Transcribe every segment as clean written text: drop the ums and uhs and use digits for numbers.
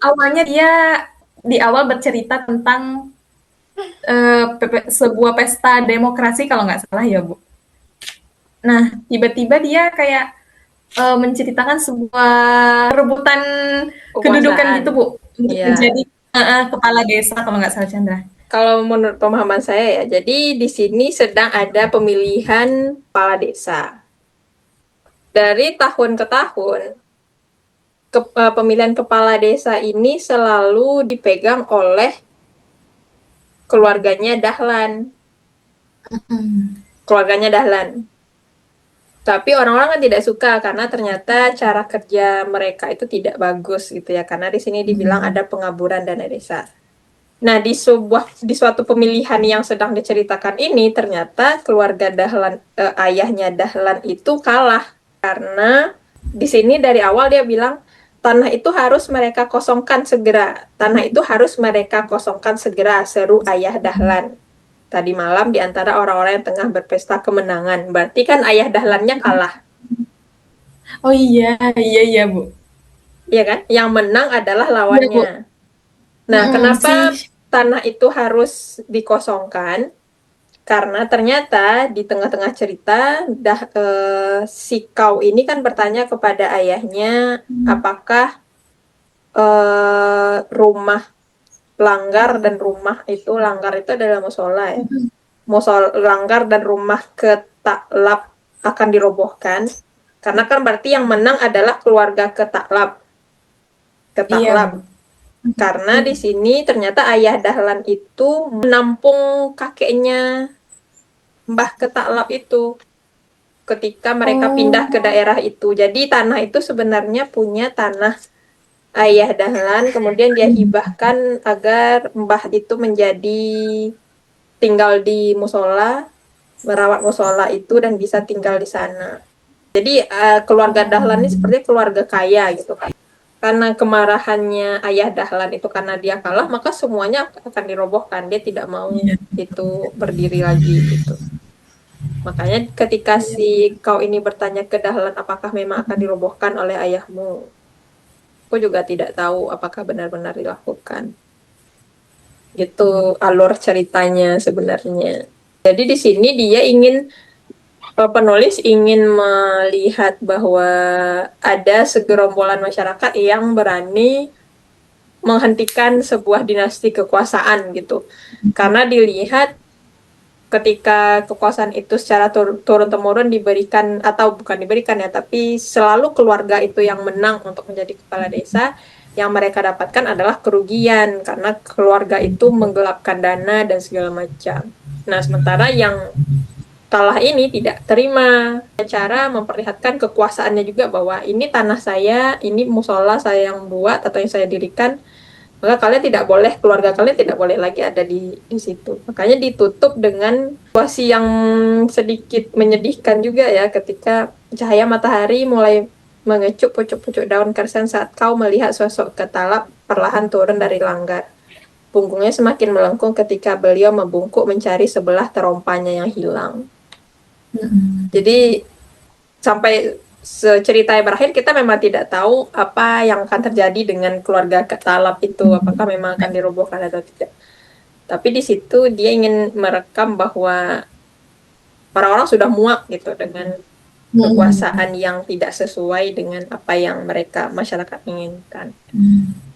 awalnya dia di awal bercerita tentang sebuah pesta demokrasi kalau nggak salah ya Bu. Nah tiba-tiba dia kayak menceritakan sebuah rebutan kedudukan Kekuasaan. gitu Bu untuk Ya. menjadi kepala desa kalau nggak salah Chandra. Kalau menurut pemahaman saya ya, jadi di sini sedang ada pemilihan kepala desa. Dari tahun ke tahun, pemilihan kepala desa ini selalu dipegang oleh keluarganya Dahlan. Keluarganya Dahlan. Tapi orang-orang kan tidak suka karena ternyata cara kerja mereka itu tidak bagus gitu ya. Karena di sini dibilang ada pengaburan dana desa. Nah, di suatu pemilihan yang sedang diceritakan ini ternyata keluarga Dahlan, ayahnya Dahlan itu kalah karena di sini dari awal dia bilang tanah itu harus mereka kosongkan segera. Tanah itu harus mereka kosongkan segera, seru ayah Dahlan. Tadi malam di antara orang-orang yang tengah berpesta kemenangan. Berarti kan ayah Dahlannya kalah. Oh iya, iya iya Bu. Iya kan? Yang menang adalah Iya Bu. lawannya. Nah, kenapa Si tanah itu harus dikosongkan? Karena ternyata di tengah-tengah cerita si kau ini kan bertanya kepada ayahnya apakah rumah langgar dan rumah itu langgar itu adalah musola ya. Musola langgar dan rumah ketaklap akan dirobohkan. Karena kan berarti yang menang adalah keluarga ketaklap. iya Ketaklap. Bu. Karena di sini ternyata ayah Dahlan itu menampung kakeknya Mbah Ketaklap itu ketika mereka pindah ke Oh, daerah itu. Jadi tanah itu sebenarnya punya tanah ayah Dahlan, kemudian dia hibahkan agar Mbah itu menjadi tinggal di musola, merawat musola itu dan bisa tinggal di sana. Jadi keluarga Dahlan ini seperti keluarga kaya gitu kan. Karena kemarahannya ayah Dahlan itu karena dia kalah, maka semuanya akan dirobohkan. Dia tidak mau iya. itu berdiri lagi gitu. Makanya ketika si kau ini bertanya ke Dahlan apakah memang akan dirobohkan oleh ayahmu, aku juga tidak tahu apakah benar-benar dilakukan. Gitu alur ceritanya sebenarnya. Jadi di sini dia ingin penulis ingin melihat bahwa ada segerombolan masyarakat yang berani menghentikan sebuah dinasti kekuasaan gitu. Karena dilihat ketika kekuasaan itu secara turun-temurun diberikan atau bukan diberikan ya, tapi selalu keluarga itu yang menang untuk menjadi kepala desa, yang mereka dapatkan adalah kerugian karena keluarga itu menggelapkan dana dan segala macam. Nah, sementara yang kalah ini tidak terima cara memperlihatkan kekuasaannya juga bahwa ini tanah saya, ini musola saya yang buat atau yang saya dirikan, maka kalian tidak boleh, keluarga kalian tidak boleh lagi ada di situ. Makanya ditutup dengan situasi yang sedikit menyedihkan juga ya ketika cahaya matahari mulai mengecup pucuk-pucuk daun kersen saat kau melihat sosok Ketalap perlahan turun dari langgar. Punggungnya semakin melengkung ketika beliau membungkuk mencari sebelah terompanya yang hilang. Jadi sampai ceritanya berakhir kita memang tidak tahu apa yang akan terjadi dengan keluarga Ketalap itu, apakah memang akan dirobohkan atau tidak. Tapi di situ dia ingin merekam bahwa orang-orang sudah muak gitu dengan kekuasaan yang tidak sesuai dengan apa yang mereka masyarakat inginkan.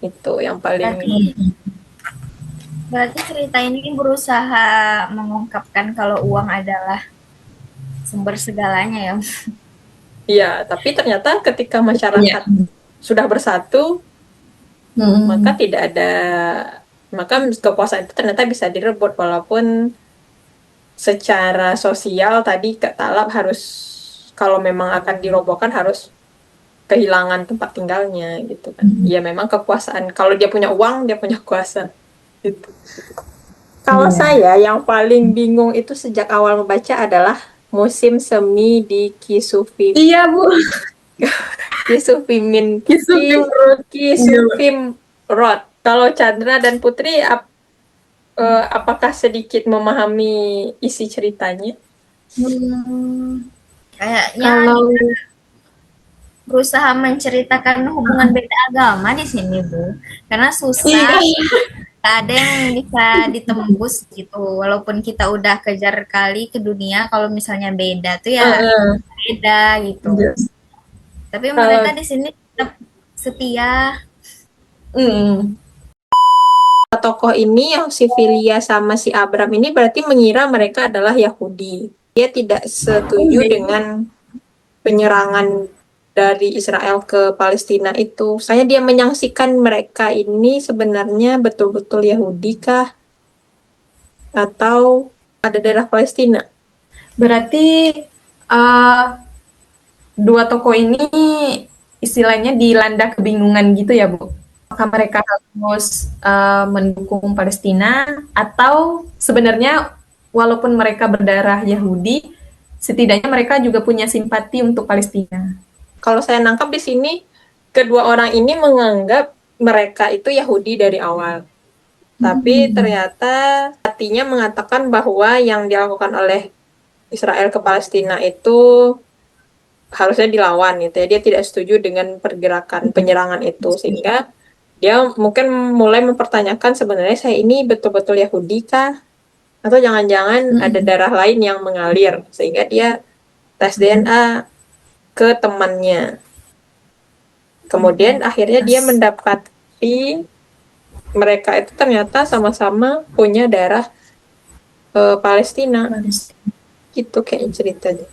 Itu yang paling. Berarti berarti cerita ini berusaha mengungkapkan kalau uang adalah sumber segalanya ya. Ya, tapi ternyata ketika Iya. masyarakat sudah bersatu, maka tidak ada, maka kekuasaan itu ternyata bisa direbut walaupun secara sosial tadi Kak Talap harus, kalau memang akan dirobohkan harus kehilangan tempat tinggalnya gitu kan. Ya memang kekuasaan, kalau dia punya uang dia punya kuasa gitu. Kalau Iya. saya yang paling bingung itu sejak awal membaca adalah musim semi di Kisufim. Iya Bu. Kisufimin Kisupin Ki perut. Iya Bu. Kisufim Road. Kalau Chandra dan Putri apakah sedikit memahami isi ceritanya? Hmm, kayaknya Kalau berusaha menceritakan hubungan beda agama di sini, Bu. Karena susah, Iya. nggak ada yang bisa ditembus gitu. Walaupun kita udah kejar kali ke dunia, kalau misalnya beda tuh ya Heeh. beda gitu. Yes. Tapi mereka Kalau di sini tetap setia. Mm. tokoh ini yang si Filia sama si Abram ini berarti mengira mereka adalah Yahudi. Dia tidak setuju dengan penyerangan dari Israel ke Palestina itu. Saya dia menyaksikan mereka ini sebenarnya betul-betul Yahudi kah atau ada daerah Palestina? Berarti uh, dua tokoh ini istilahnya dilanda kebingungan gitu ya, Bu? Apakah mereka harus mendukung Palestina atau sebenarnya walaupun mereka berdarah Yahudi, setidaknya mereka juga punya simpati untuk Palestina. Kalau saya nangkap di sini, kedua orang ini menganggap mereka itu Yahudi dari awal. Tapi ternyata hatinya mengatakan bahwa yang dilakukan oleh Israel ke Palestina itu harusnya dilawan gitu ya. Dia tidak setuju dengan pergerakan penyerangan itu sehingga dia mungkin mulai mempertanyakan sebenarnya saya ini betul-betul Yahudi kah? Atau jangan-jangan ada darah lain yang mengalir sehingga dia tes DNA ke temannya. Kemudian akhirnya dia mendapati mereka itu ternyata sama-sama punya darah Palestina. Gitu kayaknya ceritanya.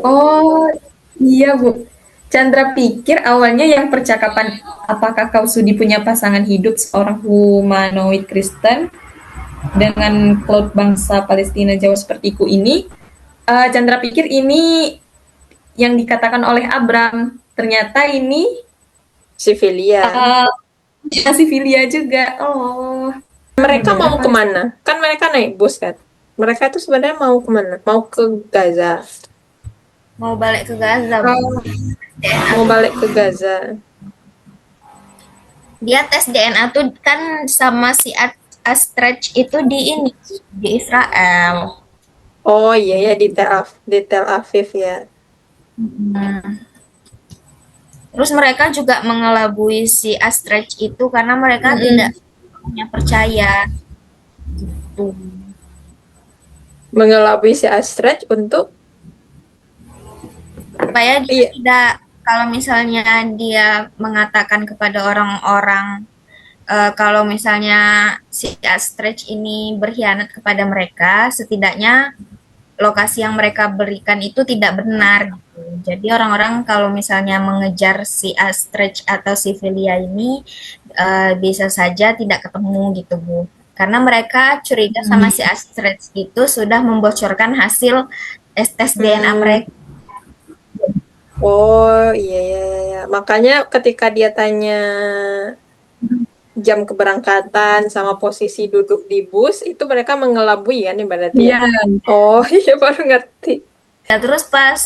Oh, iya, Bu. Chandra pikir awalnya yang percakapan apakah kau sudi punya pasangan hidup seorang humanoid Kristen dengan cloud bangsa Palestina Jawa sepertiku ini, Chandra pikir ini yang dikatakan oleh Abram. Ternyata ini Sivilia. Sivilia juga. Oh, Mereka mau kemana? Kan mereka naik bus kan? Mereka itu sebenarnya mau kemana? Mau ke Gaza. Mau balik ke Gaza, Bu. oh, Mau balik ke Gaza. Dia tes DNA tuh kan sama si Astrech itu di ini, di Israel. Oh iya ya di Tel Aviv ya. Terus mereka juga mengelabui si Astrech itu karena mereka tidak punya percaya gitu. Mengelabui si Astrech untuk Supaya dia iya. tidak, kalau misalnya dia mengatakan kepada orang-orang kalau misalnya si Astrech ini berkhianat kepada mereka, setidaknya lokasi yang mereka berikan itu tidak benar gitu. Jadi orang-orang kalau misalnya mengejar si Astrech atau si Filia ini bisa saja tidak ketemu gitu, Bu. Karena mereka curiga sama si Astrech itu sudah membocorkan hasil tes DNA mereka. Oh iya iya iya. Makanya ketika dia tanya jam keberangkatan sama posisi duduk di bus itu mereka mengelabui kan ibaratnya. iya. Oh iya baru ngerti. Ya, terus pas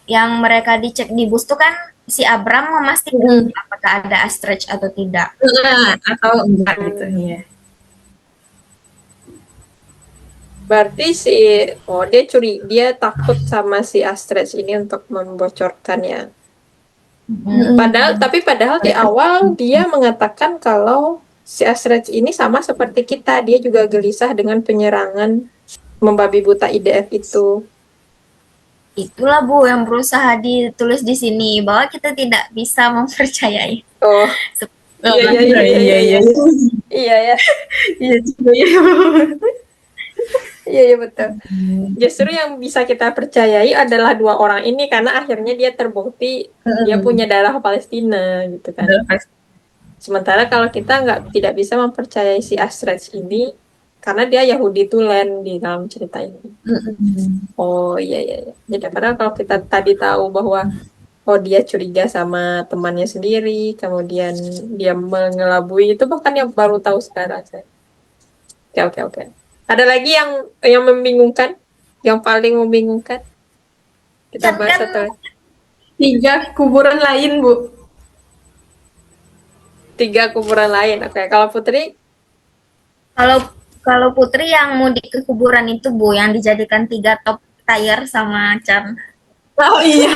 yang mereka dicek di bus tuh kan si Abram memastikan apakah ada Astrech atau tidak. Atau enggak gitu, ya. Berarti dia takut sama si Astrech ini untuk membocorkan ya. Padahal di awal dia mengatakan kalau si Astrech ini sama seperti kita, dia juga gelisah dengan penyerangan membabi buta IDF itu. Itulah, Bu, yang berusaha ditulis di sini bahwa kita tidak bisa mempercayai. Oh, iya. Iya ya. Iya juga ya. Iya betul. Justru yang bisa kita percayai adalah dua orang ini karena akhirnya dia terbukti dia punya darah Palestina gitu kan. Sementara kalau kita tidak bisa mempercayai si Astrech ini karena dia Yahudi Tulen di dalam cerita ini. Oh iya. Jadi padahal kalau kita tadi tahu bahwa dia curiga sama temannya sendiri, kemudian dia mengelabui itu bahkan yang baru tahu sekarang saya. Oke. Ada lagi yang membingungkan? Yang paling membingungkan? Kita bahas satu. 3 kuburan lain, Bu. 3 kuburan lain. Oke, kalau Putri? Kalau Putri yang mudik ke kuburan itu, Bu, yang dijadikan 3 top tire sama Chan. Oh iya,